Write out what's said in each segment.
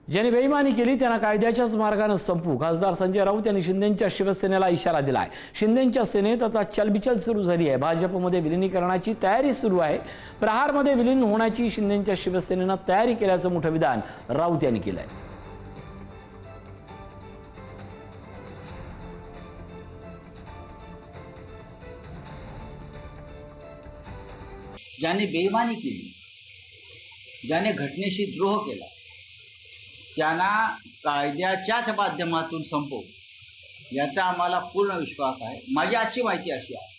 ज्यांनी बेईमानी केली त्यांना कायद्याच्याच मार्गाने संपू, खासदार संजय राऊत यांनी शिंदेंच्या शिवसेनेला इशारा दिलाय। शिंदेंच्या सेनेत आता चलबिचल सुरू झाली आहे। भाजपमध्ये विलिनीकरणाची तयारी सुरू आहे। प्रहारमध्ये विलीन होण्याची शिंदेंच्या शिवसेनेनं तयारी केल्याचं मोठं विधान राऊत यांनी केलंय। ज्याने बेईमानी केली, ज्याने घटनेशी द्रोह केला, त्यांना कायद्याच्याच माध्यमातून संपवू याचा आम्हाला पूर्ण विश्वास आहे। माझी आजची माहिती अशी आहे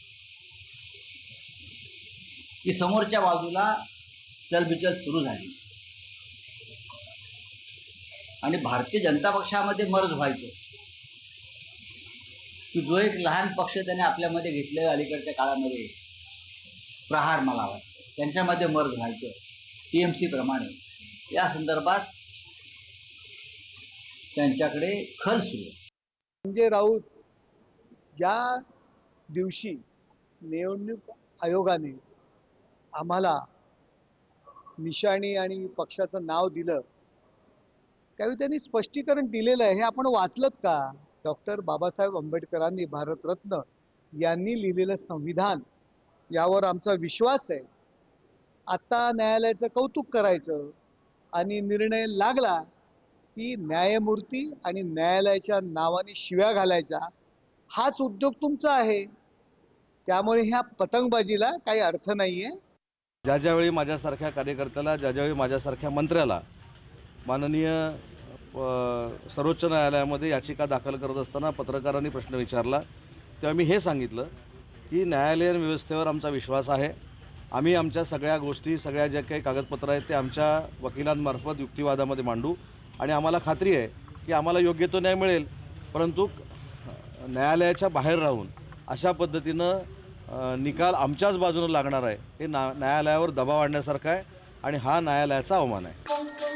की समोरच्या बाजूला चलबिचल सुरू झाली आणि भारतीय जनता पक्षामध्ये मर्ज व्हायचं की जो एक लहान पक्ष त्याने आपल्यामध्ये घेतलेला अलीकडच्या काळामध्ये प्रहार, मला वाटतं त्यांच्यामध्ये मर्ज व्हायचं टीएमसी प्रमाणे। या संदर्भात त्यांच्याकडे खल सुरू आहे। संजय राऊत ज्या दिवशी निवडणूक आयोगाने आम्हाला निशाणी आणि पक्षाचं नाव दिलं त्यावेळी त्यांनी स्पष्टीकरण दिलेलं आहे। हे आपण वाचलत का? डॉक्टर बाबासाहेब आंबेडकरांनी, भारतरत्न यांनी लिहिलेलं संविधान, यावर आमचा विश्वास आहे। आता न्यायालयाचं कौतुक करायचं आणि निर्णय लागला की न्यायमूर्ती आणि न्यायालयाच्या नावाने शिव्या घालायचा, हाच उद्योग तुमचा आहे। त्यामुळे ह्या पतंगबाजीला काही अर्थ नाहीये। ज्यावेळी माझ्यासारख्या कार्यकर्त्याला, ज्यावेळी माझ्यासारख्या मंत्र्याला माननीय सर्वोच्च न्यायालयामध्ये याचिका दाखल करत असताना पत्रकारांनी प्रश्न विचारला, तेव्हा मी हे सांगितलं की न्यायालयीन व्यवस्थेवर आमचा विश्वास आहे। आम्ही आमच्या सगळ्या गोष्टी, सगळ्या ज्या काही कागदपत्र आहेत ते आमच्या वकिलांमार्फत युक्तिवादामध्ये मांडू आणि आम्हाला खात्री आहे की आम्हाला योग्य तो न्याय मिळेल, परंतु न्यायालयाच्या बाहेर राहून अशा पद्धतीनं निकाल आमच्याच बाजूनं लागणार आहे हे न्यायालयावर दबाव आणण्यासारखं आहे आणि हा न्यायालयाचा अवमान आहे।